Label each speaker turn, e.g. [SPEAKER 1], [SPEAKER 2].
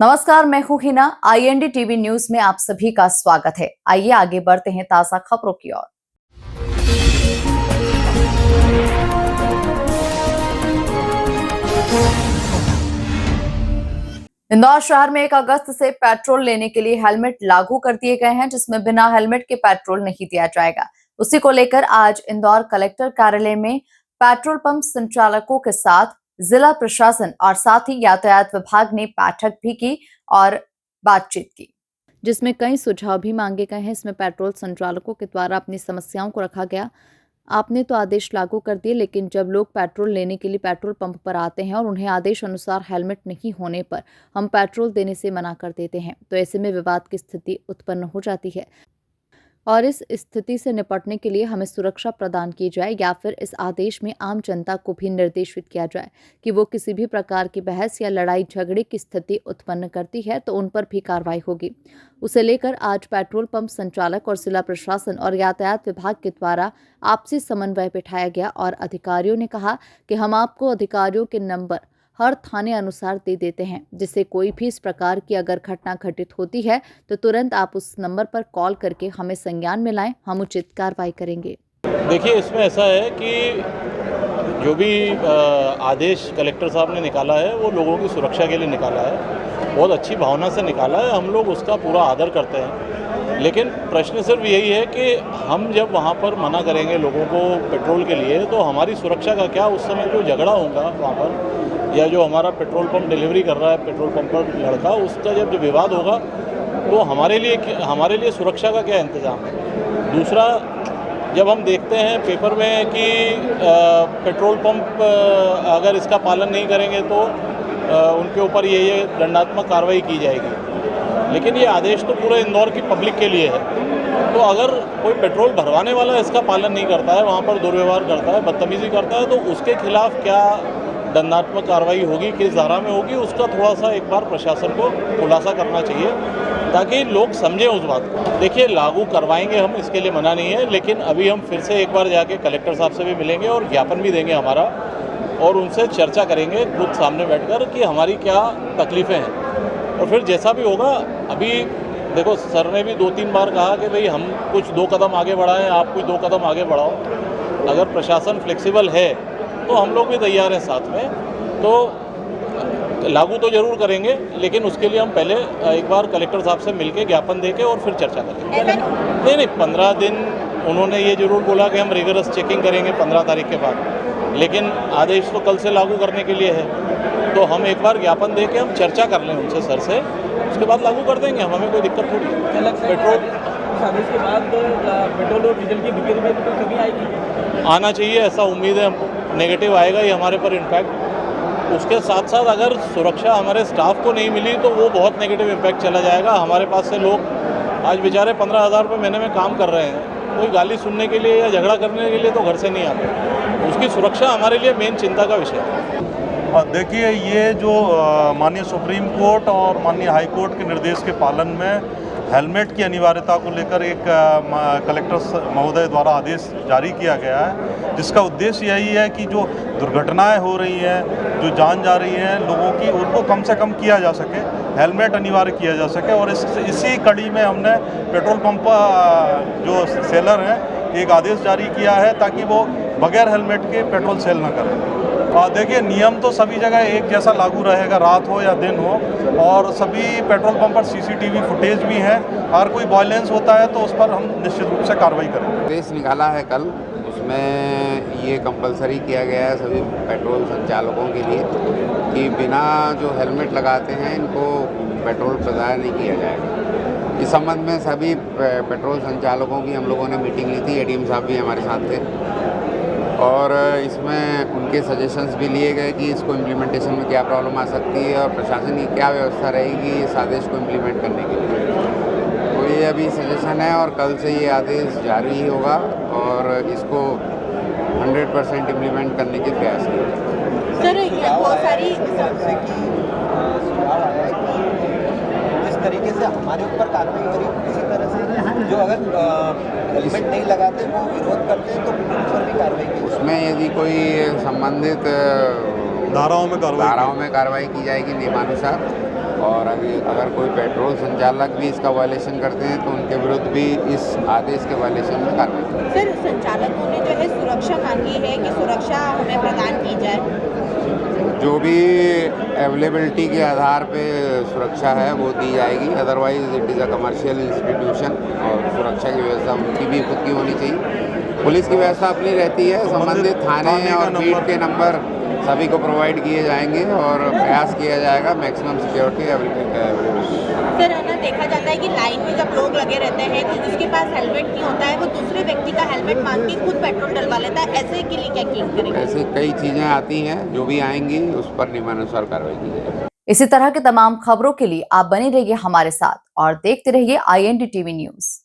[SPEAKER 1] नमस्कार, मैं हूं हिना। IND टीवी न्यूज में आप सभी का स्वागत है। आइए आगे बढ़ते हैं ताजा खबरों की ओर। इंदौर शहर में 1 अगस्त से पेट्रोल लेने के लिए हेलमेट लागू कर दिए गए हैं, जिसमें बिना हेलमेट के पेट्रोल नहीं दिया जाएगा। उसी को लेकर आज इंदौर कलेक्टर कार्यालय में पेट्रोल पंप संचालकों के साथ जिला प्रशासन और साथ ही यातायात विभाग ने बैठक भी की और बातचीत की, जिसमें कई सुझाव भी मांगे गए हैं। इसमें पेट्रोल संचालकों के द्वारा अपनी समस्याओं को रखा गया। आपने तो आदेश लागू कर दिए, लेकिन जब लोग पेट्रोल लेने के लिए पेट्रोल पंप पर आते हैं और उन्हें आदेश अनुसार हेलमेट नहीं होने पर हम पेट्रोल देने से मना कर देते हैं, तो ऐसे में विवाद की स्थिति उत्पन्न हो जाती है और इस स्थिति से निपटने के लिए हमें सुरक्षा प्रदान की जाए या फिर इस आदेश में आम जनता को भी निर्देशित किया जाए कि वो किसी भी प्रकार की बहस या लड़ाई झगड़े की स्थिति उत्पन्न करती है तो उन पर भी कार्रवाई होगी। उसे लेकर आज पेट्रोल पंप संचालक और जिला प्रशासन और यातायात विभाग के द्वारा आपसी समन्वय बिठाया गया और अधिकारियों ने कहा कि हम आपको अधिकारियों के नंबर हर थाने अनुसार दे देते हैं, जिससे कोई भी इस प्रकार की अगर घटना घटित होती है तो तुरंत आप उस नंबर पर कॉल करके हमें संज्ञान में लाएं, हम उचित कार्रवाई करेंगे।
[SPEAKER 2] देखिए, इसमें ऐसा है कि जो भी आदेश कलेक्टर साहब ने निकाला है वो लोगों की सुरक्षा के लिए निकाला है। बहुत अच्छी भावना से निकाला है, हम लोग उसका पूरा आदर करते हैं। लेकिन प्रश्न सिर्फ यही है कि हम जब वहाँ पर मना करेंगे लोगों को पेट्रोल के लिए तो हमारी सुरक्षा का क्या, उस समय जो झगड़ा होगा वहाँ पर या जो हमारा पेट्रोल पंप डिलीवरी कर रहा है पेट्रोल पंप पर लड़का, उसका जब विवाद होगा तो हमारे लिए सुरक्षा का क्या इंतज़ाम है। दूसरा, जब हम देखते हैं पेपर में कि पेट्रोल पंप अगर इसका पालन नहीं करेंगे तो उनके ऊपर ये दंडात्मक कार्रवाई की जाएगी, लेकिन ये आदेश तो पूरे इंदौर की पब्लिक के लिए है। तो अगर कोई पेट्रोल भरवाने वाला इसका पालन नहीं करता है, वहाँ पर दुर्व्यवहार करता है, बदतमीज़ी करता है, तो उसके खिलाफ क्या दंडात्मक कार्रवाई होगी, किस धारा में होगी, उसका थोड़ा सा एक बार प्रशासन को खुलासा करना चाहिए ताकि लोग समझें उस बात को। देखिए, लागू करवाएंगे हम, इसके लिए मना नहीं है, लेकिन अभी हम फिर से एक बार जाके कलेक्टर साहब से भी मिलेंगे और ज्ञापन भी देंगे हमारा, और उनसे चर्चा करेंगे खुद सामने बैठकर कि हमारी क्या तकलीफ़ें हैं। और फिर जैसा भी होगा, अभी देखो सर ने भी 2-3 बार कहा कि भाई हम कुछ 2 कदम आगे बढ़ाएं, आप कुछ 2 कदम आगे बढ़ाओ। अगर प्रशासन फ्लेक्सिबल है तो हम लोग भी तैयार हैं साथ में, तो लागू तो जरूर करेंगे, लेकिन उसके लिए हम पहले एक बार कलेक्टर साहब से मिलके ज्ञापन देके और फिर चर्चा करेंगे। नहीं, 15 दिन उन्होंने ये जरूर बोला कि हम रिगरस चेकिंग करेंगे 15 तारीख के बाद, लेकिन आदेश तो कल से लागू करने के लिए है, तो हम एक बार ज्ञापन दे के हम चर्चा कर लें उनसे सर से, उसके बाद लागू कर देंगे हम, हमें कोई दिक्कत थोड़ी है। पेट्रोल
[SPEAKER 3] आदेश के बाद पेट्रोल और डीजल की बिक्री में तो कमी आएगी,
[SPEAKER 2] आना चाहिए, ऐसा उम्मीद है हमको। नेगेटिव आएगा ही हमारे पर इम्पैक्ट। उसके साथ साथ अगर सुरक्षा हमारे स्टाफ को नहीं मिली तो वो बहुत नेगेटिव इम्पैक्ट चला जाएगा। हमारे पास से लोग आज बेचारे 15,000 रुपये महीने में काम कर रहे हैं, कोई गाली सुनने के लिए या झगड़ा करने के लिए तो घर से नहीं आते। उसकी सुरक्षा हमारे लिए मेन चिंता का विषय है।
[SPEAKER 4] देखिए, ये जो माननीय सुप्रीम कोर्ट और माननीय हाई कोर्ट के निर्देश के पालन में हेलमेट की अनिवार्यता को लेकर एक कलेक्टर महोदय द्वारा आदेश जारी किया गया है, जिसका उद्देश्य यही है कि जो दुर्घटनाएं हो रही हैं, जो जान जा रही हैं लोगों की, उनको कम से कम किया जा सके, हेलमेट अनिवार्य किया जा सके। और इसी कड़ी में हमने पेट्रोल पंप जो सेलर हैं एक आदेश जारी किया है ताकि वो बगैर हेलमेट के पेट्रोल सेल न करें। देखिए, नियम तो सभी जगह एक जैसा लागू रहेगा, रात हो या दिन हो, और सभी पेट्रोल पंप पर CCTV फुटेज भी है। अगर कोई वायलेंस होता है तो उस पर हम निश्चित रूप से कार्रवाई करेंगे।
[SPEAKER 5] आदेश निकाला है कल, उसमें ये कंपलसरी किया गया है सभी पेट्रोल संचालकों के लिए कि बिना जो हेलमेट लगाते हैं इनको पेट्रोल प्रदान नहीं किया जाएगा। इस संबंध में सभी पेट्रोल संचालकों की हम लोगों ने मीटिंग ली थी, ADM साहब भी हमारे साथ थे, और इसमें उनके सजेशंस भी लिए गए कि इसको इम्प्लीमेंटेशन में क्या प्रॉब्लम आ सकती है और प्रशासन की क्या व्यवस्था रहेगी इस आदेश को इम्प्लीमेंट करने के लिए। तो ये अभी सजेशन है और कल से ये आदेश जारी होगा और इसको 100% इम्प्लीमेंट करने के प्रयास किए।
[SPEAKER 6] सर, बहुत सारी जिस तरीके से हमारे ऊपर कार्रवाई करी, इसी तरह से जो अगर हेलमेट नहीं लगाते वो विरोध करते हैं तो उन पर भी कार्रवाई की।
[SPEAKER 5] उसमें यदि कोई संबंधित
[SPEAKER 4] धाराओं में कार्रवाई
[SPEAKER 5] की जाएगी नियमानुसार, और अगर कोई पेट्रोल संचालक भी इसका वायलेशन करते हैं तो उनके विरुद्ध भी इस आदेश के वायलेशन में कार्रवाई की।
[SPEAKER 7] सर, संचालकों ने जो है सुरक्षा मांगी है कि सुरक्षा हमें प्रदान की जाए।
[SPEAKER 5] जो भी अवेलेबिलिटी के आधार पे सुरक्षा है वो दी जाएगी, otherwise it is a commercial institution और सुरक्षा की व्यवस्था उनकी भी खुद की होनी चाहिए। पुलिस की व्यवस्था अपनी रहती है, संबंधित थाने और बीट के नंबर सभी को प्रोवाइड किए जाएंगे और प्रयास किया जाएगा मैक्सिमम सिक्योरिटी अवेलेबिलिटी।
[SPEAKER 7] सर, है ना, देखा जाता है कि लाइन में जब लोग लगे रहते हैं तो जिसके पास हेलमेट नहीं होता है वो दूसरे व्यक्ति का हेलमेट मांग के खुद पेट्रोल डलवा लेता है। ऐसे के लिए क्या किंग करेंगे?
[SPEAKER 5] ऐसे कई चीज़ें आती हैं, जो भी आएंगी उस पर नियमानुसार कार्रवाई की जाएगी।
[SPEAKER 1] इसी तरह की तमाम खबरों के लिए आप बने रहिए हमारे साथ और देखते रहिए IND-TV न्यूज़।